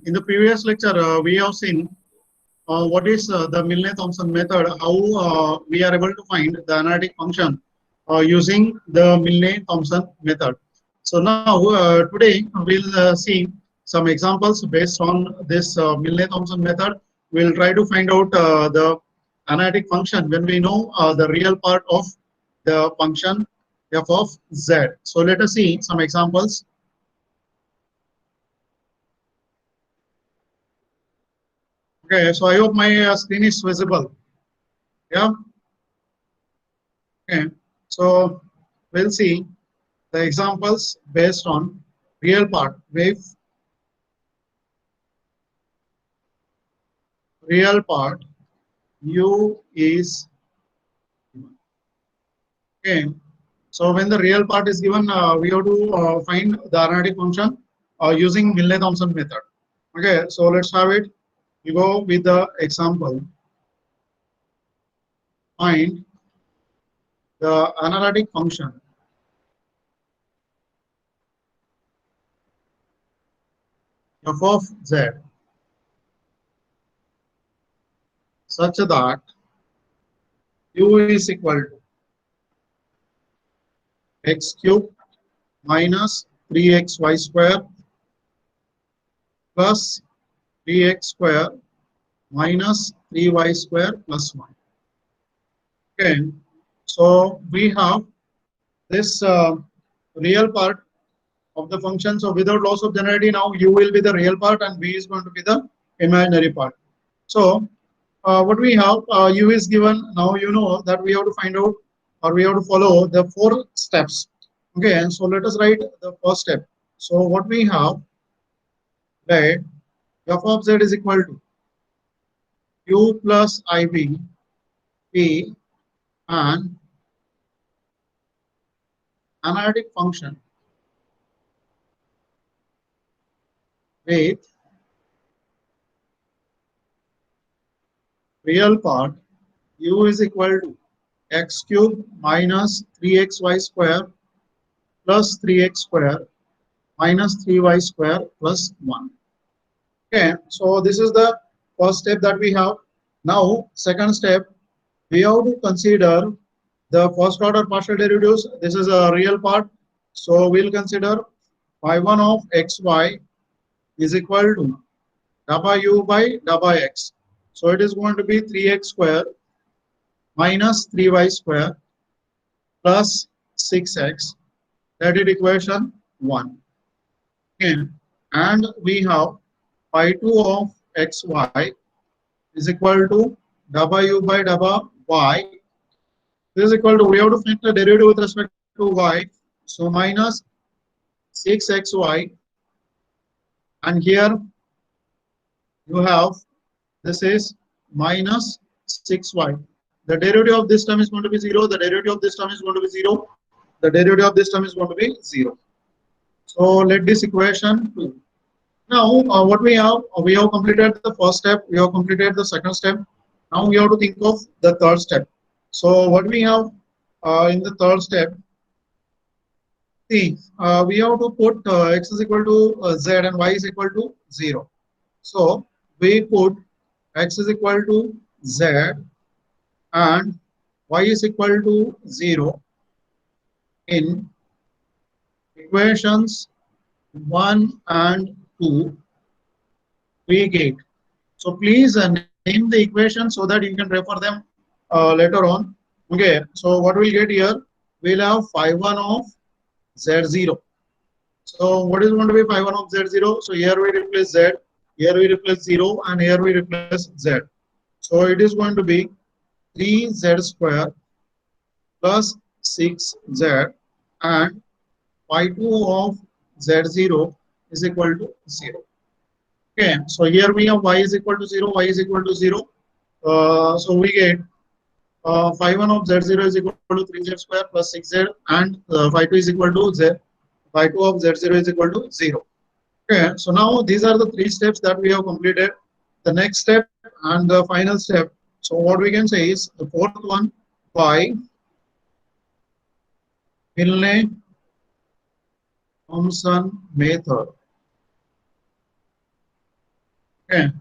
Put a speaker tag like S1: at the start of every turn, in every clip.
S1: In the previous lecture, we have seen what is the Milne-Thompson method, how we are able to find the analytic function using the Milne-Thompson method. So now today we'll see some examples based on this Milne-Thompson method. We'll try to find out the analytic function when we know the real part of the function f of z. So let us see some examples. Okay, so I hope my screen is visible. Yeah. Okay, so we'll see the examples based on real part. If real part u is given. Okay, so when the real part is given, we have to find the analytic function using Milne-Thompson method. Okay, so let's have it. We go with the example. Find the analytic function f of z such that u is equal to x cubed minus 3xy square plus 3x square minus 3y square plus 1. Okay, so we have this real part of the function. So without loss of generality, now u will be the real part and v is going to be the imaginary part. So what we have, u is given. Now you know that we have to find out, or we have to follow the 4 steps. Okay, and so let us write the first step. So what we have, that f of z is equal to u plus ib p and analytic function with real part u is equal to x cubed minus 3xy square plus 3x square minus 3y square plus 1. Okay, so this is the first step that we have. Now, second step, we have to consider the first order partial derivatives. This is a real part. So we'll consider phi1 of xy is equal to w by w x. So it is going to be 3x square minus 3y square plus 6x. That is equation 1. Okay. And we have phi2 of xy is equal to w by wy. This is equal to, we have to find the derivative with respect to y. So minus 6xy, and here you have, this is minus 6y. The derivative of this term is going to be 0. The derivative of this term is going to be 0. The derivative of this term is going to be 0. So let this equation 2. Now what we have completed the first step. We have completed the second step. Now we have to think of the third step. So what we have in the third step, see, we have to put x is equal to z and y is equal to 0. So we put x is equal to z and y is equal to 0 in equations 1 and 2 we get. So please name the equations so that you can refer them later on. Okay, so what we'll get here, we'll have phi1 of z0. So what is going to be phi1 of z0? So here we replace z, here we replace 0, and here we replace z. So it is going to be 3z square plus 6z, and phi2 of z0 is equal to 0. Okay, so here we have y is equal to 0, y is equal to 0. So we get phi1 of z0 is equal to 3z square plus 6z, and phi2 is equal to z. Phi2 of z0 is equal to 0. Okay, so now these are the 3 steps that we have completed. The next step and the final step. So what we can say is the fourth one, by Milne-Thompson method. Okay,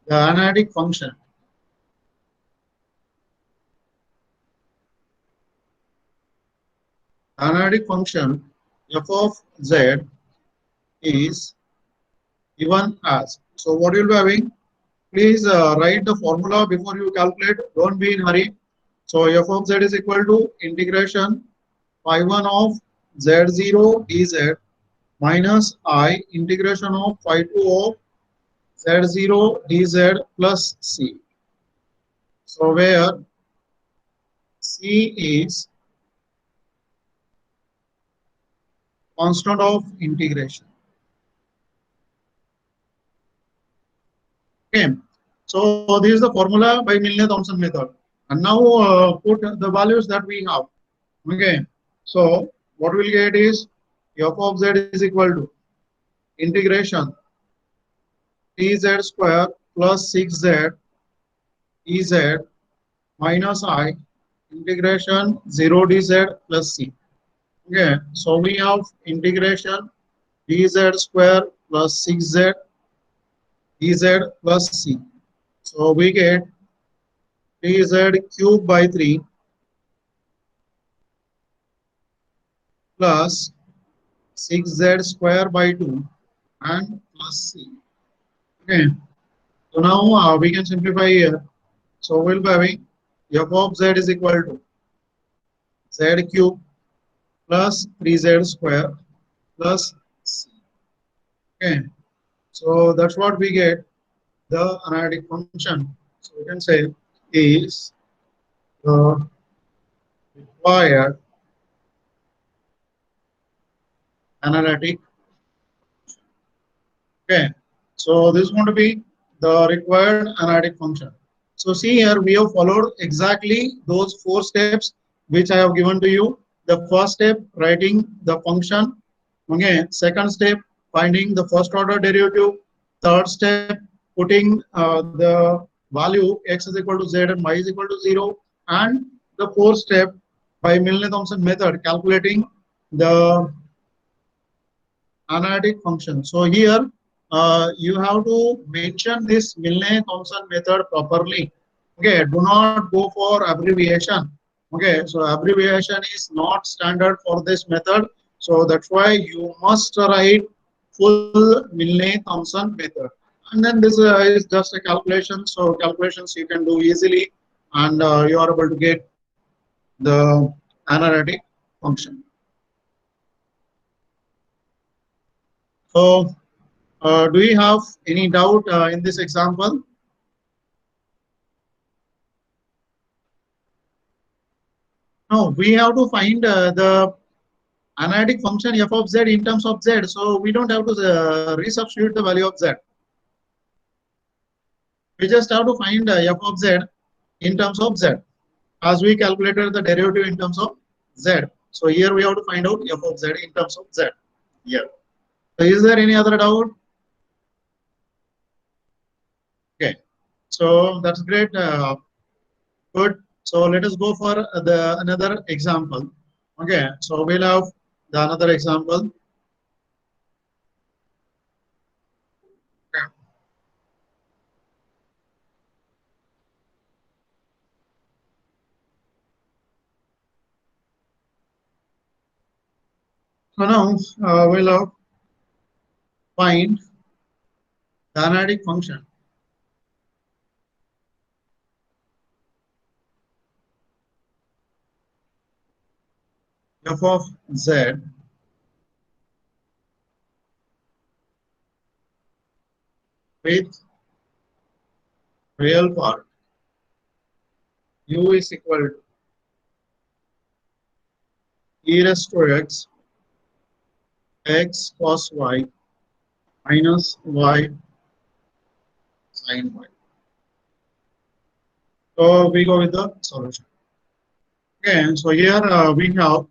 S1: the analytic function. Analytic function f of z is given as. So what you'll be having? Please write the formula before you calculate. Don't be in hurry. So f of z is equal to integration phi 1 of z0 dz minus I integration of phi 2 of z0 dz plus c. So where c is constant of integration. Okay. So this is the formula by Milne-Thompson method. And now put the values that we have. Okay. So what we'll get is f of z is equal to integration dz square plus 6z dz minus I integration 0 dz plus c. Okay. So we have integration dz square plus 6z dz plus c. So we get dz cube by 3 plus 6z square by 2 and plus c. Okay. So now we can simplify here. So we'll be having f of z is equal to z cube plus 3z square plus c. Okay. So that's what we get the analytic function. So we can say is the required analytic. Okay, so this is going to be the required analytic function. So see here, we have followed exactly those 4 steps which I have given to you. The first step, writing the function. Okay, second step, finding the first order derivative. Third step, putting the value x is equal to z and y is equal to 0. And the fourth step, by Milne-Thompson method, calculating the analytic function. So here you have to mention this Milne-Thompson method properly. Okay, do not go for abbreviation. Okay, so abbreviation is not standard for this method. So that's why you must write full Milne-Thompson method. And then this is just a calculation. So calculations you can do easily, and you are able to get the analytic function. So do you have any doubt in this example? No, we have to find the analytic function f of z in terms of z. So we don't have to resubstitute the value of z. We just have to find f of z in terms of z, as we calculated the derivative in terms of z. So here we have to find out f of z in terms of z. Yeah. So is there any other doubt? Okay. So that's great. Good. So let us go for the another example. Okay. So we'll have the another example. Okay. So now we'll have find the analytic function f of z with real part u is equal to e raised to x cos y minus y sin y. So we go with the solution. Okay, so here we have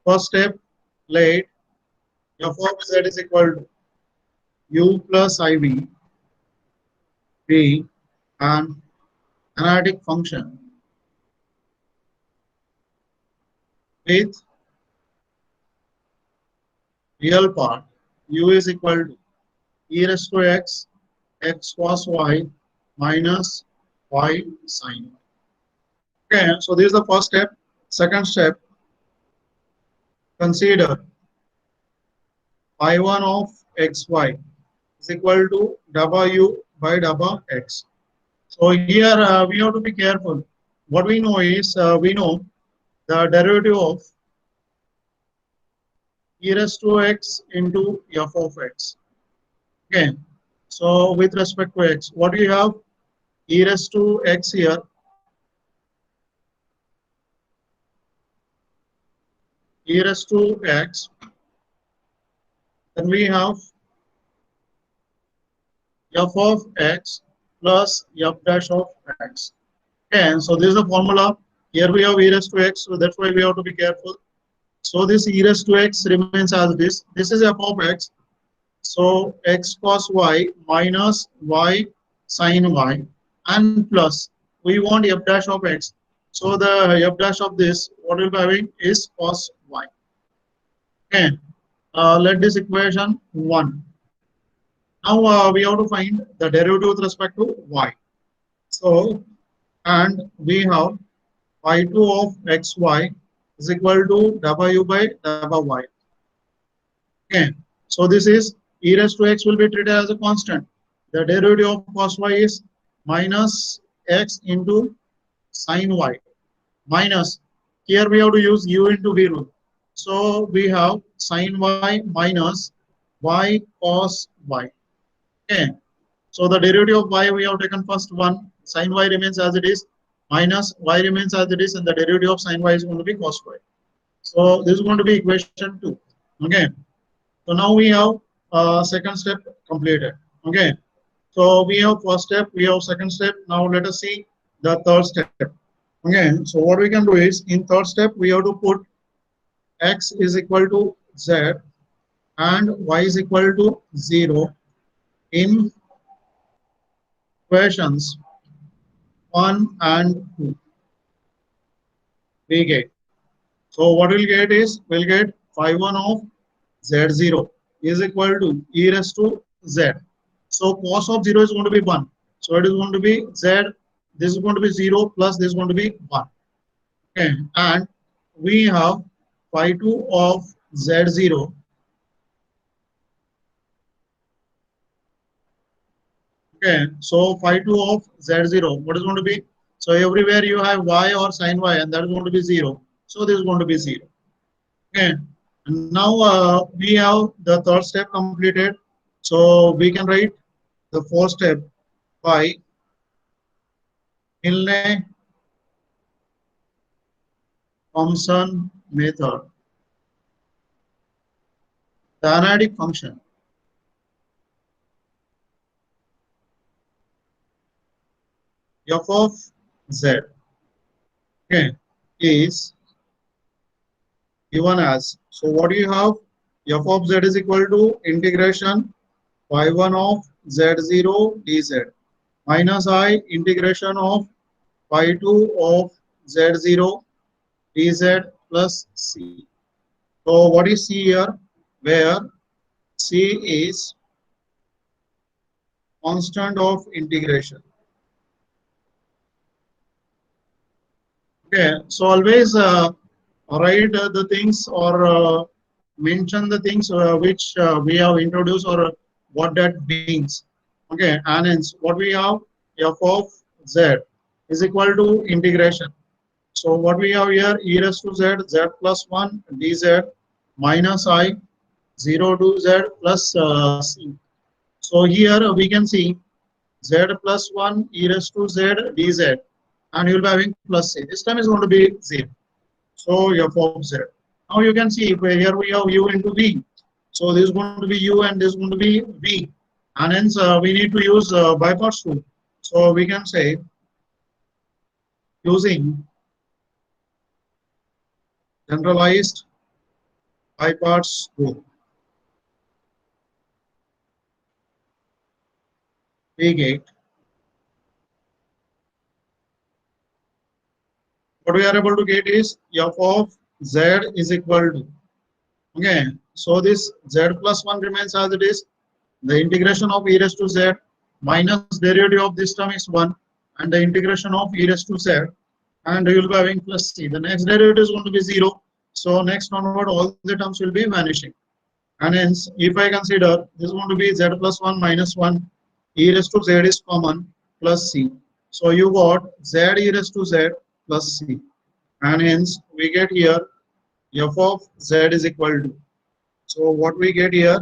S1: first step, let f of z is equal to u plus iv be an analytic function with real part u is equal to e raised to x x cos y minus y sin y. Okay, so this is the first step. Second step, consider y1 of xy is equal to w by wx. So here we have to be careful. What we know is we know the derivative of e raised to x into f of x. Okay. So with respect to x, what do you have? E raised to x here. E raised to x. Then we have f of x plus f dash of x. Okay. So this is the formula. Here we have e raised to x. So that's why we have to be careful. So this e raised to x remains as this. This is f of x. So x cos y minus y sin y and plus we want f dash of x. So the f dash of this, what we'll be having is cos y. Okay. Let this equation 1. Now we have to find the derivative with respect to y. So, and we have y2 of xy is equal to w by wy. Okay. So this is e raised to x will be treated as a constant. The derivative of cos y is minus x into sin y minus, here we have to use u into v rule. So we have sin y minus y cos y. Okay. So the derivative of y we have taken first 1, sin y remains as it is, minus y remains as it is, and the derivative of sin y is going to be cos y. So this is going to be equation 2. Okay. So now we have second step completed. Okay. So we have first step, we have second step. Now let us see the third step. Okay. So what we can do is in third step we have to put x is equal to z and y is equal to 0 in equations 1 and 2. We get. So what we'll get is we'll get phi 1 of z0 is equal to e raised to z. So cos of 0 is going to be 1. So it is going to be z. This is going to be 0 plus this is going to be 1. Okay. And we have phi 2 of z0. Okay. So phi 2 of z0. What is going to be? So everywhere you have y or sin y and that is going to be 0. So this is going to be 0. Okay. And now we have the third step completed. So we can write the fourth step by Milne-Thompson method. The analytic function f of z, okay, is given as, so what do you have? F of z is equal to integration phi 1 of z0 dz minus I integration of phi 2 of z0 dz plus c. So what is c here? Where c is constant of integration. Okay, so always write the things or mention the things which we have introduced or what that means. Okay, and hence what we have f of z is equal to integration. So what we have here e raised to z, z plus 1 dz minus I 0 to z plus c. So here we can see z plus 1 e raised to z dz and you will be having plus c. This time is going to be 0. So f of z. Now you can see here we have u into v. So this is going to be u and this is going to be v. And hence we need to use by parts rule. So we can say using generalized by parts rule, we get what we are able to get is f of z is equal to, okay, so this z plus 1 remains as it is, the integration of e raised to z minus derivative of this term is 1 and the integration of e raised to z, and you will be having plus c. The next derivative is going to be 0. So next onward all the terms will be vanishing. And hence if I consider this is going to be z plus 1 minus 1, e raised to z is common plus c. So you got z e raised to z plus c. And hence we get here f of z is equal to, so what we get here,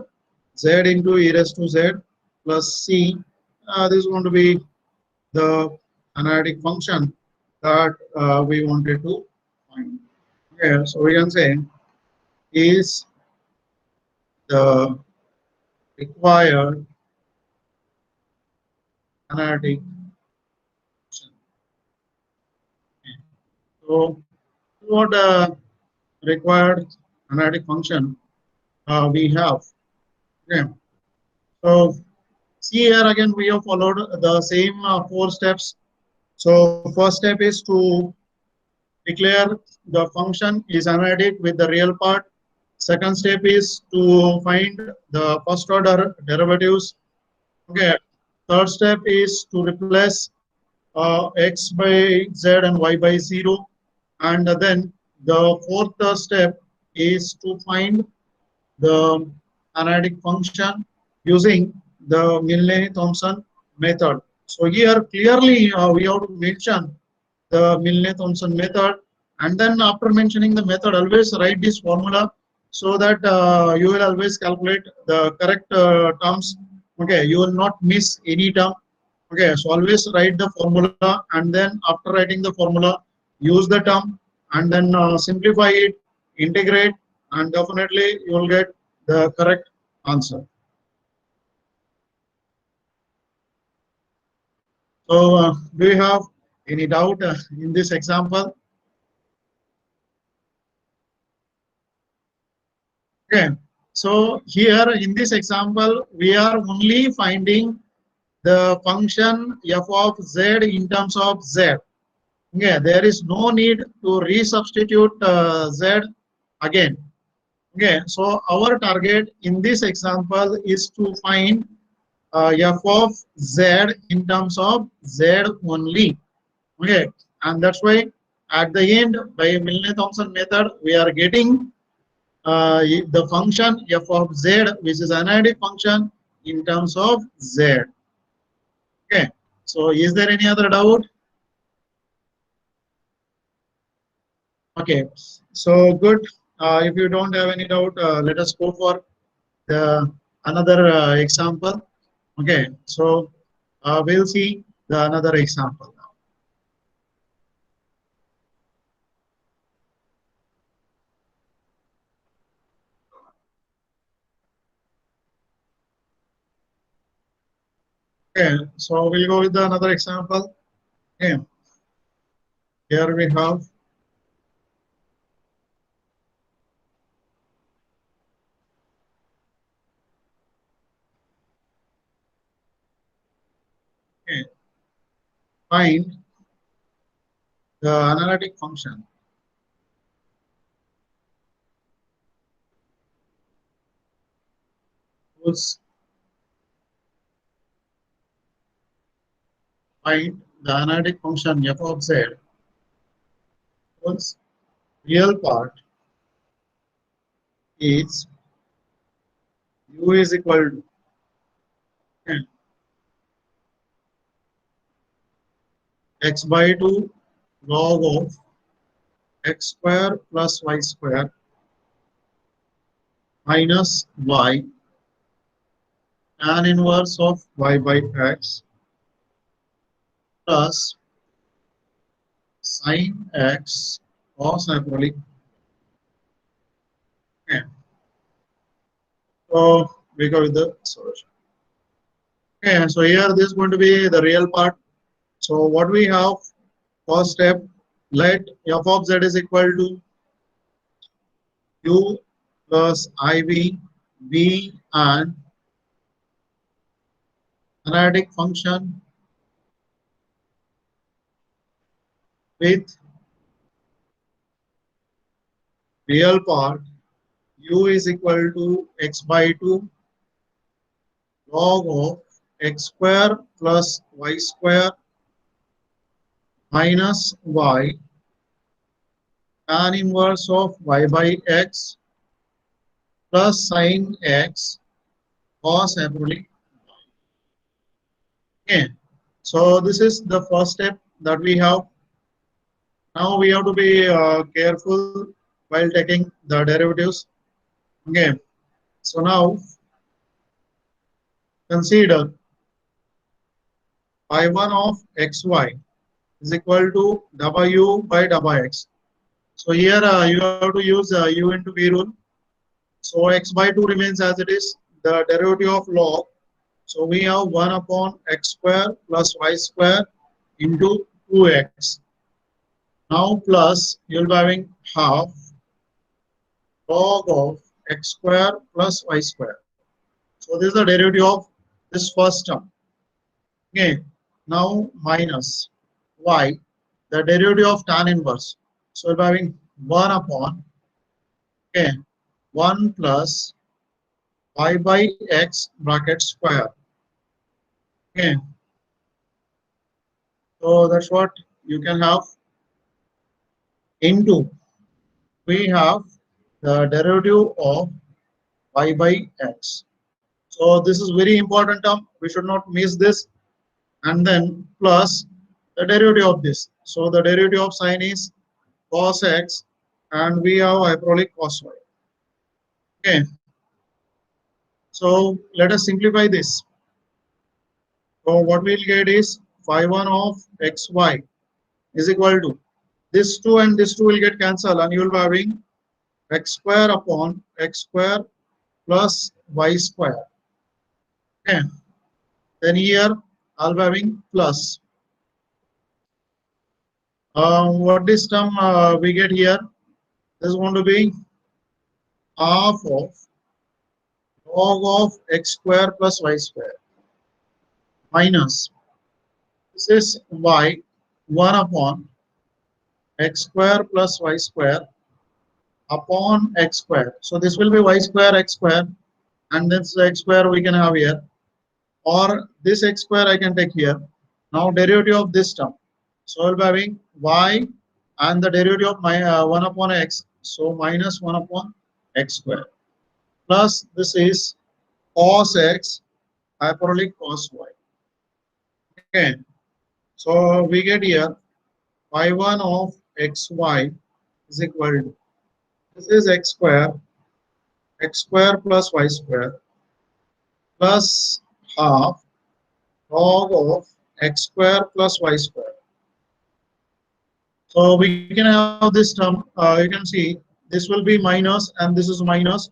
S1: z into e raised to z plus c. This is going to be the analytic function that we wanted to find. Okay, so we can say is the required analytic function. So what required analytic function we have. Okay, so see here again we have followed the same 4 steps. So first step is to declare the function is analytic with the real part. Second step is to find the first order derivatives. Okay. Third step is to replace x by z and y by 0. And then the fourth step is to find the analytic function using the Milne-Thompson method. So here clearly we have to mention the Milne-Thompson method, and then after mentioning the method always write this formula so that you will always calculate the correct terms. Okay, you will not miss any term. Okay, so always write the formula, and then after writing the formula use the term and then simplify it, integrate, and definitely you will get the correct answer. So do you have any doubt in this example? Okay, so here in this example, we are only finding the function f of z in terms of z. Okay, there is no need to resubstitute z again. Okay, so our target in this example is to find f of z in terms of z only. Okay, and that's why at the end by Milne-Thompson method we are getting the function f of z, which is analytic function in terms of z. Okay, so is there any other doubt? Okay, so good. If you don't have any doubt, let us go for the another example. Okay, so we'll see the another example now. Okay, so we'll go with the another example. Okay, here we have okay, find the analytic function whose find the analytic function f of z whose real part is u is equal to x by 2 log of x square plus y square minus y tan inverse of y by x plus sin x cos hyperbolic. Okay. So we go with the solution. Okay, so here this is going to be the real part. So what we have, first step, let f of z is equal to u plus iv, v, and analytic function with real part u is equal to x by 2 log of x square plus y square minus y tan inverse of y by x plus sin x cos hyperbolic. Okay, so this is the first step that we have. Now we have to be careful while taking the derivatives. Okay, so now consider y1 of xy is equal to w by wx. So here you have to use u into v rule. So x by 2 remains as it is. The derivative of log. So we have 1 upon x square plus y square into 2x. Now plus you'll be having half log of x square plus y square. So this is the derivative of this first term. Okay. Now minus y, the derivative of tan inverse. So we'll be having 1 upon 1 plus y by x bracket square. Okay. So that's what you can have into. We have the derivative of y by x. So this is very important term. We should not miss this. And then plus the derivative of this. So the derivative of sine is cos x, and we have hyperbolic cos y. Okay. So let us simplify this. So what we'll get is phi1 of xy is equal to this 2 and this 2 will get cancelled, and you will be having x square upon x square plus y square. Okay. Then here I'll be having plus. What this term we get here is going to be half of log of x square plus y square minus this is y 1 upon x square plus y square upon x square. So this will be y square x square, and this x square we can have here, or this x square I can take here. Now derivative of this term. So we'll be having y and the derivative of my 1 upon x. So minus 1 upon x square plus this is cos x hyperbolic cos y. Okay. So we get here y1 of xy is equal to this is x square plus y square plus half log of x square plus y square. So we can have this term. You can see this will be minus and this is minus.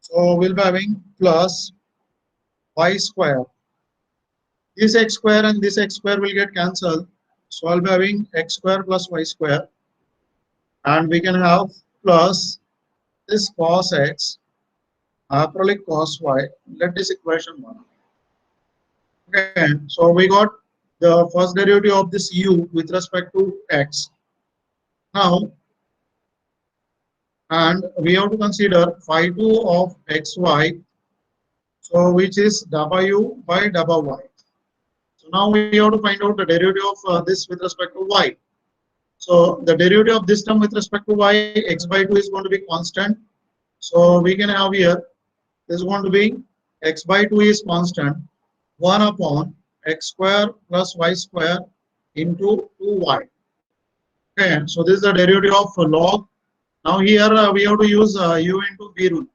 S1: So we'll be having plus y square. This x square and this x square will get cancelled. So I'll be having x square plus y square, and we can have plus this cos x hyperbolic cos y. Let this equation 1. Okay, so we got the first derivative of this u with respect to x. Now, and we have to consider phi2 of xy, so which is w by wy. So now we have to find out the derivative of this with respect to y. So the derivative of this term with respect to y, x by 2 is going to be constant. So we can have here, this is going to be x by 2 is constant, 1 upon x square plus y square into 2y. Okay, so this is the derivative of log. Now here we have to use u into v rule.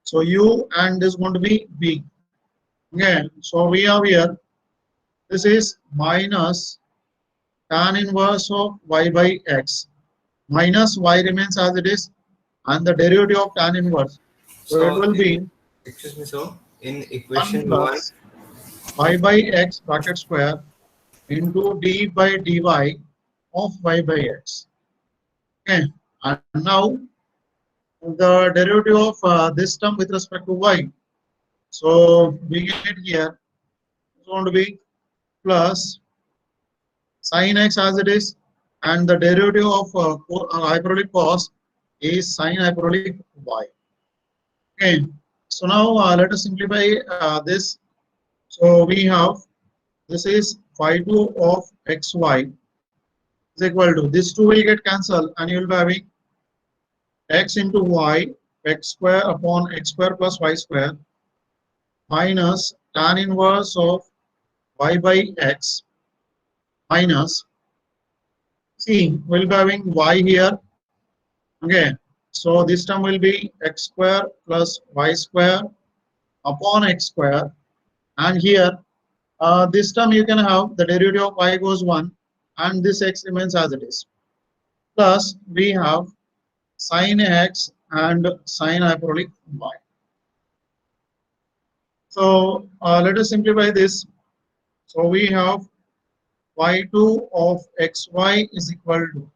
S1: So u and this is going to be v. Okay, so we have here, this is minus tan inverse of y by x. Minus y remains as it is, and the derivative of tan inverse. So it will be,
S2: excuse me, so in
S1: 1
S2: equation 1,
S1: plus y by x bracket square into d by dy of y by x. Okay, and now the derivative of this term with respect to y. So we get here it's going to be plus sin x as it is, and the derivative of hyperbolic cos is sin hyperbolic y. Okay, so now let us simplify this. So we have this is phi 2 of xy is equal to this 2 will get cancelled and you will be having x into y x square upon x square plus y square minus tan inverse of y by x minus see we'll be having y here. Okay, so this term will be x square plus y square upon x square, and here this term you can have the derivative of y goes 1 and this x remains as it is. Plus we have sin x and sin hyperbolic y. So let us simplify this. So we have y2 of xy is equal to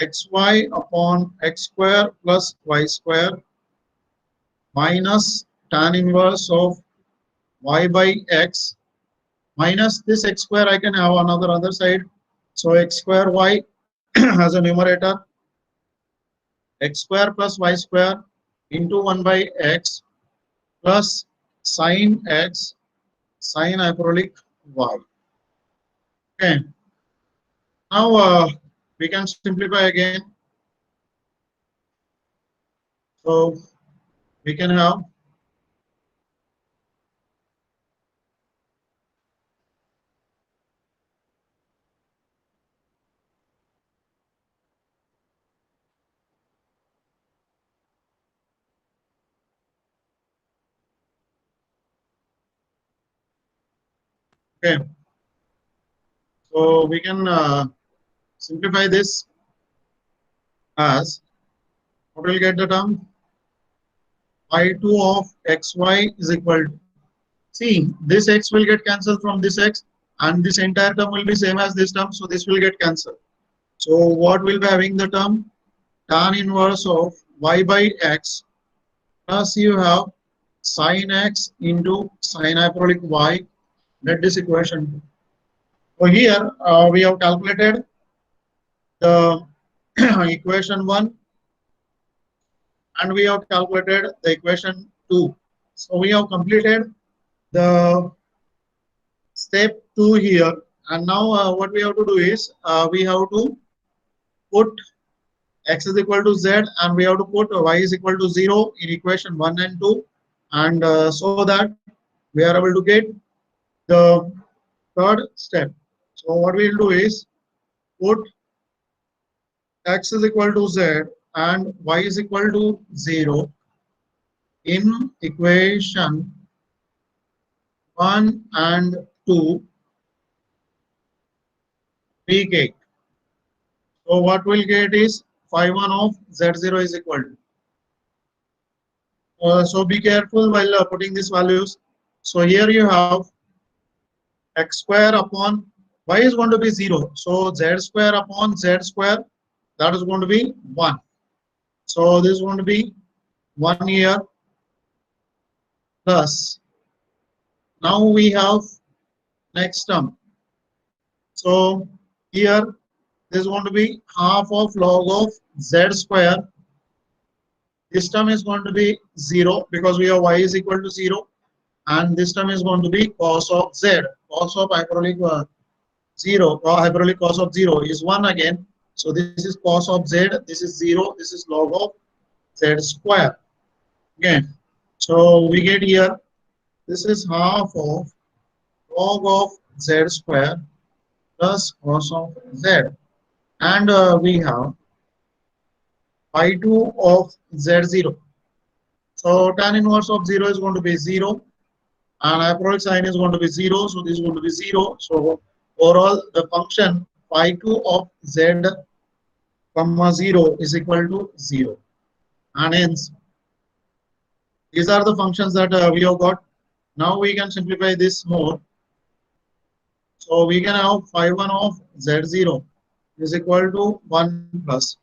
S1: xy upon x square plus y square minus tan inverse of y by x minus this x square I can have another other side. So x square y has a numerator x square plus y square into 1 by x plus sin x sin hyperbolic y. Okay. Now we can simplify again. So we can have okay. So we can simplify this as what will get the term y2 of xy is equal to see this x will get cancelled from this x and this entire term will be same as this term, so this will get cancelled. So what will be having the term tan inverse of y by x plus you have sin x into sin hyperbolic y. Let this equation. So here we have calculated the equation 1 and we have calculated the equation 2. So we have completed the step 2 here, and now what we have to do is we have to put x is equal to z and we have to put y is equal to 0 in equation 1 and 2, and so that we are able to get the third step. So what we will do is put x is equal to z and y is equal to 0 in equation 1 and 2 we get. So what we'll get is phi 1 of z0 is equal to. So be careful while putting these values. So here you have x square upon y is going to be 0. So z square upon z square, that is going to be 1. So this is going to be 1 here plus. Now we have next term. So here this is going to be half of log of z square. This term is going to be 0 because we have y is equal to 0, and this term is going to be cos of z. Cos of hyperbolic 0, or hyperbolic cos of 0 is 1 again. So this is cos of z, this is 0, this is log of z square. Again, so we get here, this is half of log of z square plus cos of z. And we have phi 2 of z0. So tan inverse of 0 is going to be 0 and hyperbolic sign is going to be 0. So this is going to be 0. So overall the function phi 2 of z comma 0 is equal to 0. And hence these are the functions that we have got. Now we can simplify this more. So we can have phi 1 of z0 is equal to 1 plus.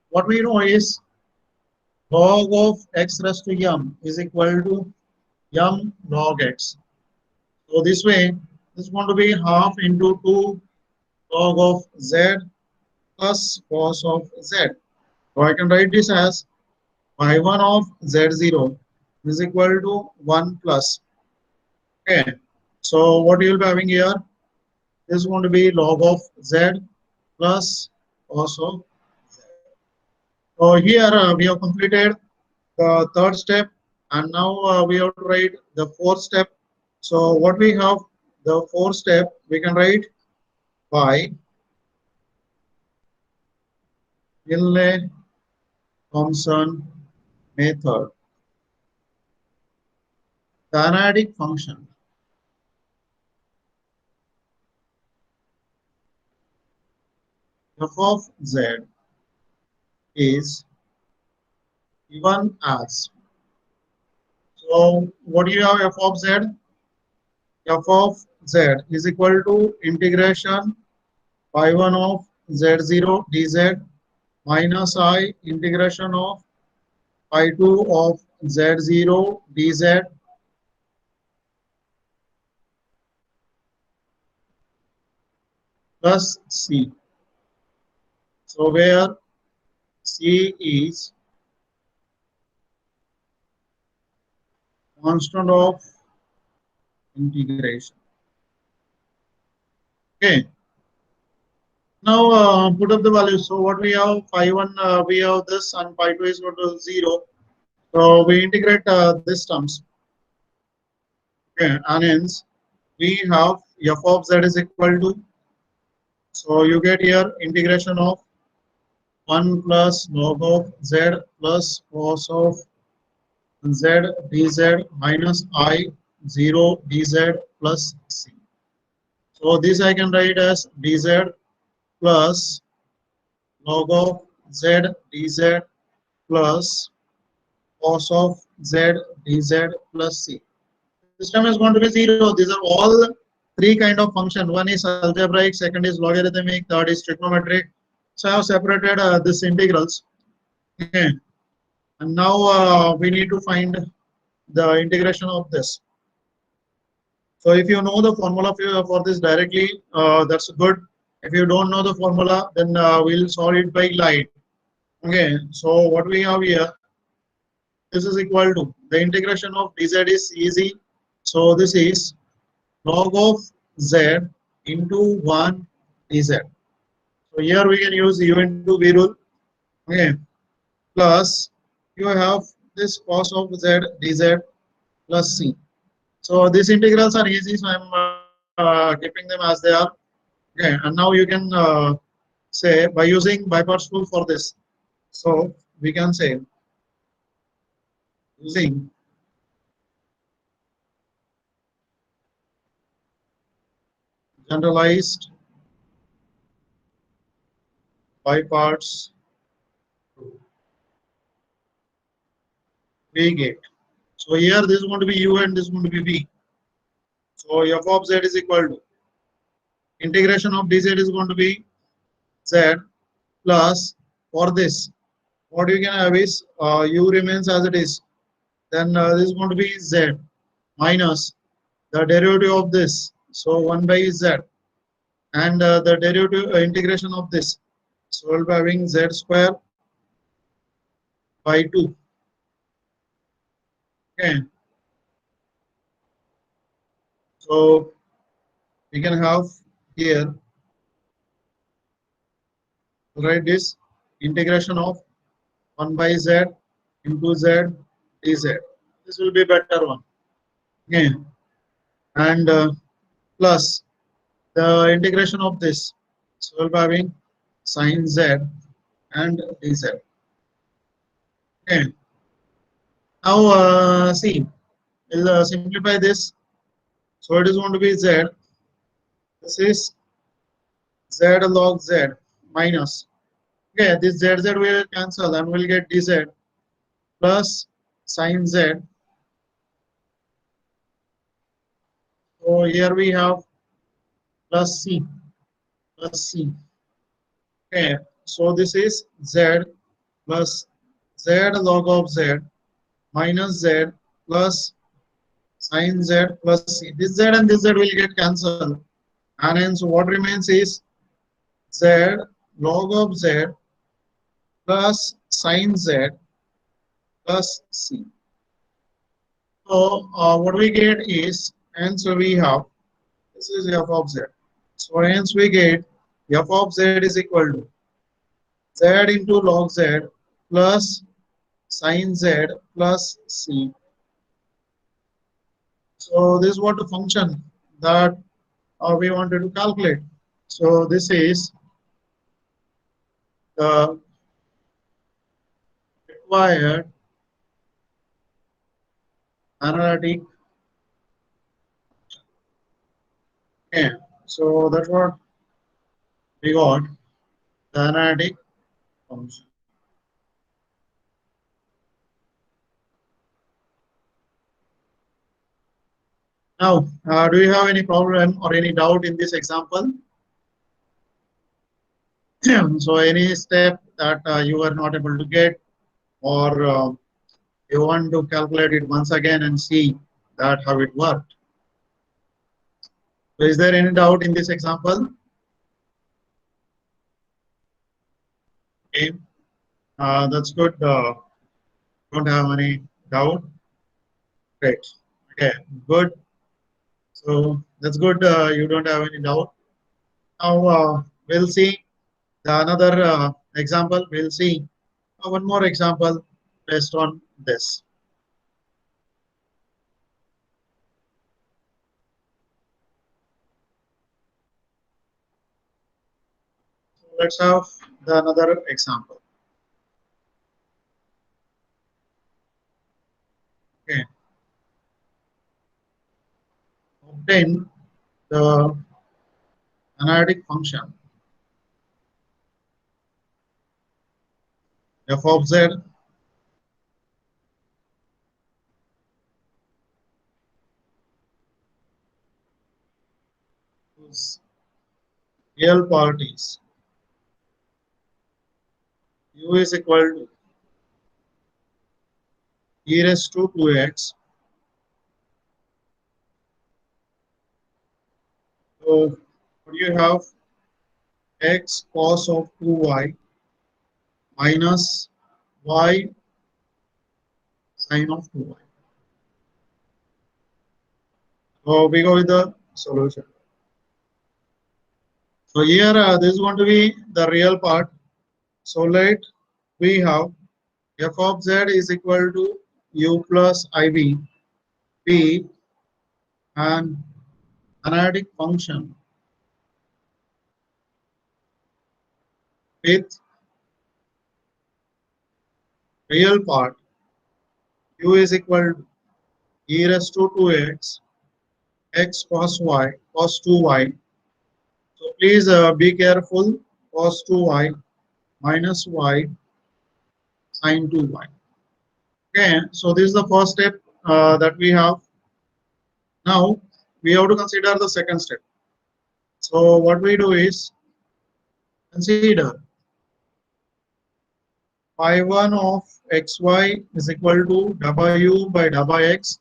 S1: What we know is log of x raised to m is equal to m log x. So this way, this is going to be half into 2 log of z plus cos of z. So I can write this as phi 1 of z0 is equal to 1 plus. Okay. So what you will be having here is going to be log of z plus also z. So here we have completed the third step, and now we have to write the fourth step. So what we have, the fourth step, we can write by Milne-Thompson method. The analytic function f of z is given as. So what do you have f of z? F of z is equal to integration pi 1 of z0 dz minus I integration of pi 2 of z0 dz plus c. So where c is constant of integration. Okay. Now put up the values. So what we have, pi 1 we have this, and pi 2 is equal to 0. So we integrate these terms. Okay, and hence we have f of z is equal to. So you get here integration of 1 plus log of z plus cos of z dz minus I 0 dz plus c. So this I can write as dz plus log of z dz plus cos of z dz plus c. This term is going to be 0. These are all three kind of function. One is algebraic, second is logarithmic, third is trigonometric. So I have separated these integrals. Okay. And now we need to find the integration of this. So if you know the formula for this directly, that's good. If you don't know the formula, then we'll solve it by light. Okay. So what we have here, this is equal to the integration of dz is easy. So this is log of z into 1 dz. So here we can use u into v rule. Okay. Plus you have this cos of z dz plus c. So these integrals are easy, so I'm keeping them as they are. Okay. And now you can say by using bypass rule for this. So we can say using generalized bypass we get. So here this is going to be u and this is going to be v. So f of z is equal to integration of dz is going to be z plus for this. What you can have is u remains as it is. Then this is going to be z minus the derivative of this. So 1 by z and the derivative integration of this. So we'll be having z square by 2. Okay. So we can have here, write this integration of 1 by z into z dz. This will be better one. Okay. And plus the integration of this. So we'll be having sine z and dz. Okay. Now see, we'll simplify this. So it is going to be z. This is z log z minus. Okay, this z will cancel and we'll get dz plus sine z. So here we have plus c plus c. Okay, so this is z plus z log of z minus z plus sine z plus c. This z and this z will get cancelled, and hence what remains is z log of z plus sine z plus c. So what we get is, and so we have This is f of z. So hence we get f of z is equal to z into log z plus sin z plus c. So this is what the function that we wanted to calculate. So this is the required analytic. Okay. So that's what we got, the analytic function. Now, do you have any problem or any doubt in this example? So any step that you were not able to get, or you want to calculate it once again and see that how it worked. So is there any doubt in this example? Okay, that's good. Don't have any doubt. Great. Okay, good. So that's good. You don't have any doubt. Now we'll see the another example. We'll see one more example based on this. So let's have the another example. Okay. Obtain the analytic function f of z whose real part is u is equal to e raised to 2x. So what do you have? X cos of 2y minus y sin of 2y. So we go with the solution. So here this is going to be the real part. So let we have f of z is equal to u plus iv b and analytic function with real part u is equal to e raised to 2x x cos y cos 2y. So please be careful, cos 2y minus y sin 2y. Okay, so this is the first step that we have. Now we have to consider the second step. So what we do is consider phi1 of xy is equal to w by wx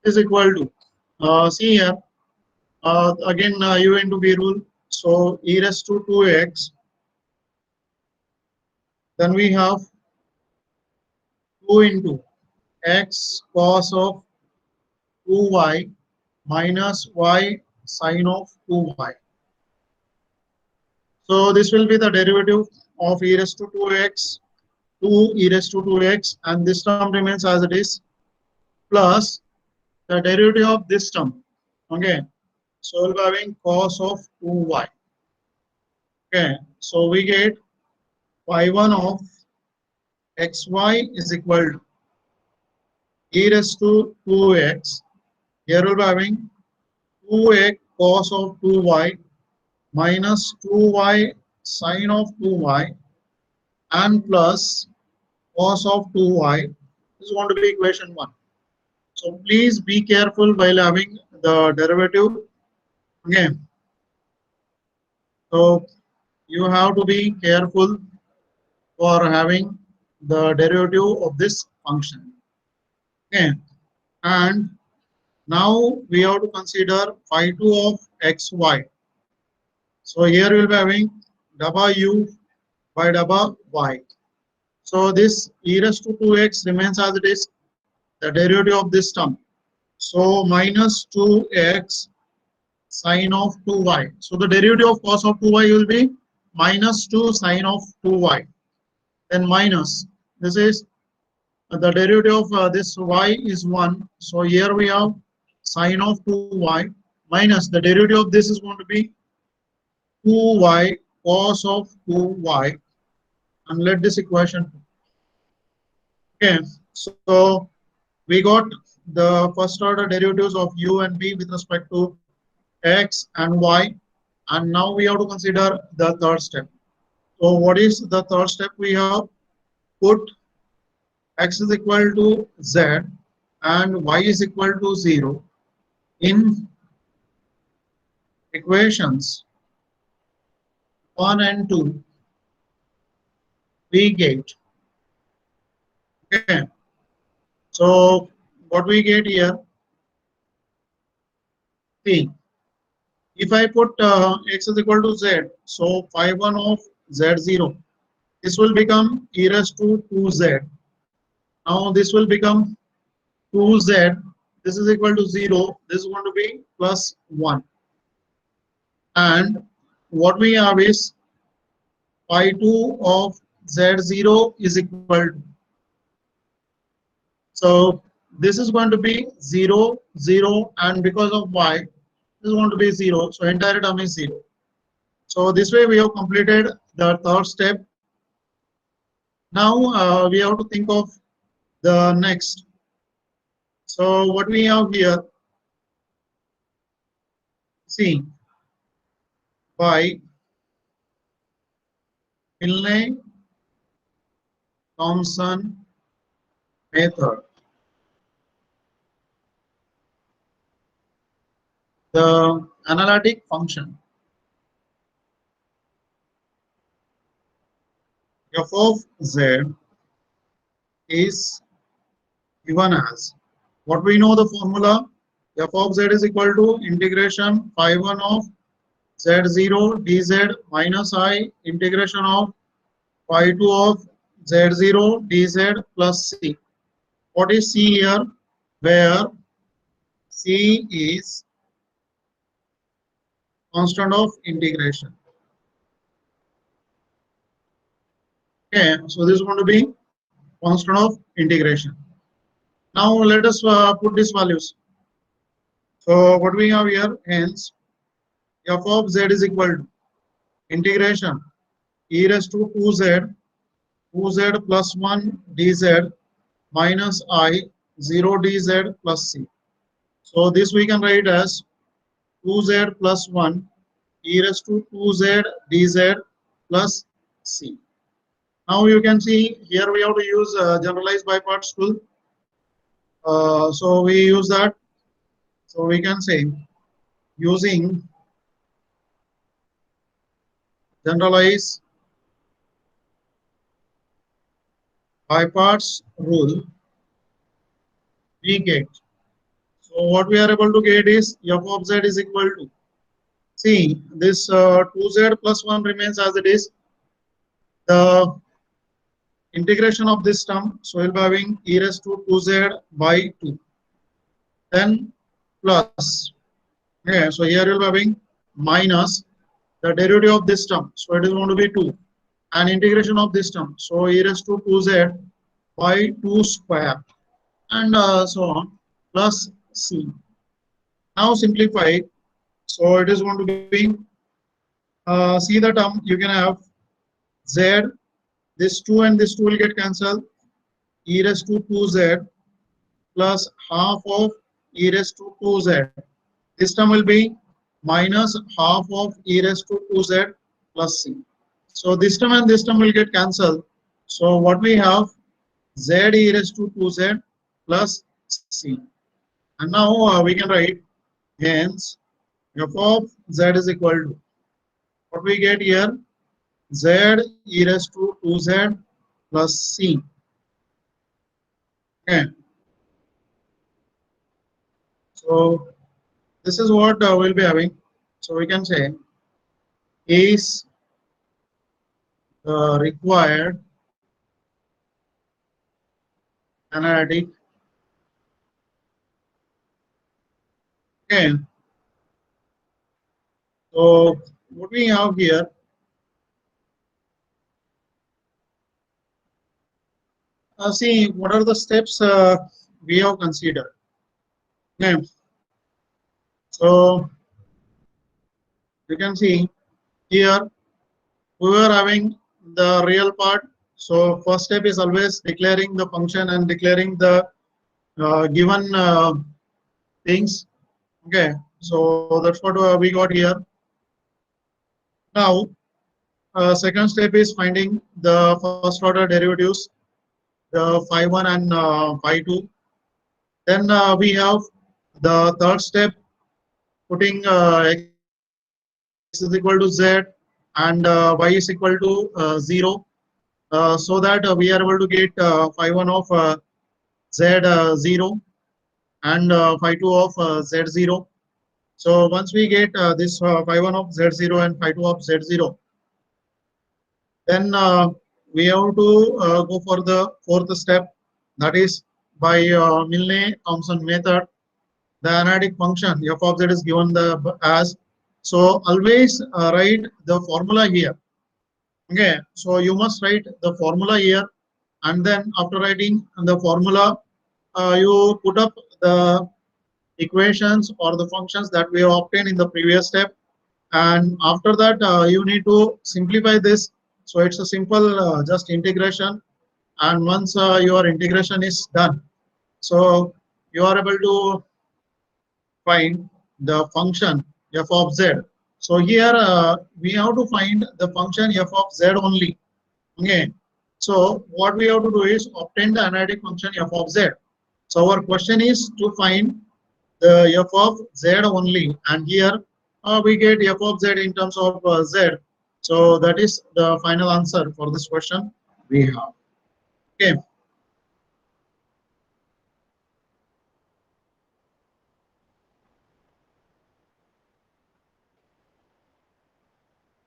S1: is equal to, see here, again u into v rule. So e raised to 2x, then we have 2 into x cos of 2y minus y sin of 2y. So this will be the derivative of e raised to 2x, 2 e raised to 2x, and this term remains as it is, plus the derivative of this term. Okay, so we'll be having cos of 2y. Okay, so we get phi1 of xy is equal to e raised to 2x. Here we'll be having 2x cos of 2y minus 2y sin of 2y and plus cos of 2y. This is going to be equation 1. So please be careful while having the derivative. Okay. So you have to be careful for having the derivative of this function. Okay. And now we have to consider phi2 of xy. So here we will be having w by y. So this e raised to 2x remains as it is, the derivative of this term. So minus 2x sine of 2y. So the derivative of cos of 2y will be minus 2 sine of 2y. Then minus, this is the derivative of this y is 1. So here we have sine of 2y minus the derivative of this is going to be 2y cos of 2y, and let this equation. Okay, so we got the first order derivatives of u and v with respect to x and y, and now we have to consider the third step. So what is the third step? We have put x is equal to z and y is equal to 0 in equations 1 and 2. We get, okay, so what we get here, see, if I put x is equal to z, so phi 1 of z0, this will become e raised to 2z. Now this will become 2z, this is equal to 0, this is going to be plus 1. And what we have is phi 2 of z0 is equal to, so this is going to be 0, 0, and because of y, this is going to be 0, so entire term is 0. So this way we have completed the third step. Now we have to think of the next. So what we have here, see, by Milne-Thompson method, the analytic function f of z is given as, what we know the formula, f of z is equal to integration phi 1 of z0 dz minus I integration of phi 2 of z0 dz plus c. What is c here? Where c is constant of integration. Okay, so this is going to be constant of integration. Now let us put these values. So what we have here, hence f of z is equal to integration e raised to 2z plus 1 dz minus I 0 dz plus c. So this we can write as 2z plus 1 e raised to 2z dz plus c. Now you can see here we have to use generalized by parts rule. So we use that. So we can say using generalized by parts rule, we get. So what we are able to get is f of z is equal to, see, this 2z plus 1 remains as it is. The integration of this term, so we'll be having e raised to 2z by 2. Then plus, yeah, so here you'll be having minus the derivative of this term, so it is going to be 2. And integration of this term, so e raised to 2z by 2 square, and so on, plus c. Now simplify, so it is going to be, see the term, you can have z, this 2 and this 2 will get cancelled, e raised to 2z plus half of e raised to 2z. This term will be minus half of e raised to 2z plus c. So this term and this term will get cancelled. So what we have, z e raised to 2z plus c. And now we can write, hence f of z is equal to, what we get here, z e raised to 2z plus c. Okay. So this is what we'll be having. So we can say is required analytic. Okay. So what we have here, see what are the steps we have considered. Okay. So you can see here we were having the real part. So first step is always declaring the function and declaring the given things. Okay, so that's what we got here. Now, second step is finding the first order derivatives, the phi 1 and phi 2. Then we have the third step, putting x is equal to z and y is equal to 0, so that we are able to get phi 1 of z0 and phi 2 of z0. So once we get this phi 1 of z0 and phi 2 of z0, then we have to go for the fourth step, that is by Milne-Thompson method. The analytic function f of z is given the as. So always write the formula here. Okay, so you must write the formula here, and then after writing the formula, you put up the equations or the functions that we have obtained in the previous step, and after that you need to simplify this. So it's a simple just integration, and once your integration is done, so you are able to find the function f of z. So here we have to find the function f of z only. Okay, so what we have to do is obtain the analytic function f of z. So our question is to find the f of z only, and here we get f of z in terms of z. So that is the final answer for this question we have. Okay,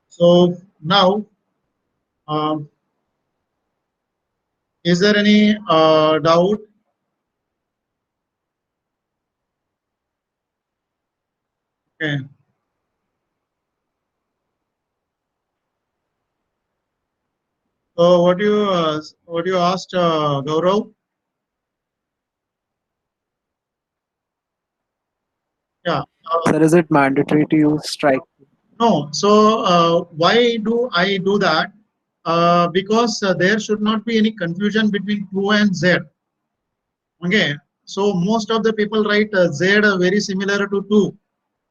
S1: so now um, is there any doubt? Okay, so what you asked, Gaurav? Yeah.
S3: Sir, is it mandatory to use strike?
S1: No. So why do I do that? Because there should not be any confusion between 2 and z. Okay. So most of the people write z very similar to 2.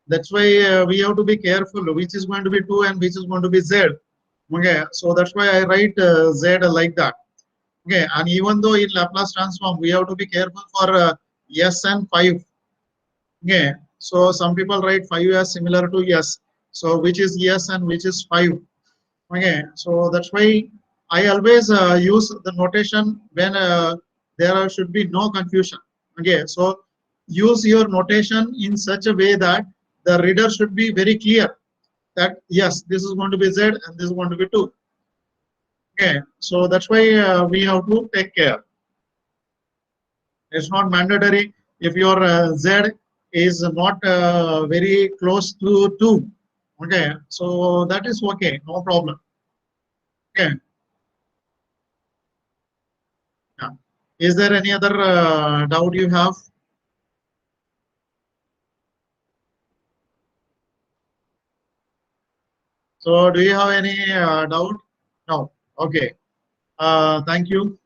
S1: That's why we have to be careful which is going to be 2 and which is going to be z. Okay. So that's why I write z like that. Okay. And even though in Laplace transform we have to be careful for s and 5. Okay. So some people write 5 as similar to s. So which is s and which is 5. Okay, so that's why I always use the notation when should be no confusion. Okay, so use your notation in such a way that the reader should be very clear that yes, this is going to be z and this is going to be 2. Okay, so that's why we have to take care. It's not mandatory if your z is not very close to 2. Okay, so that is okay, no problem. Okay. Yeah. Is there any other doubt you have? So, do you have any doubt? No. Okay. Thank you.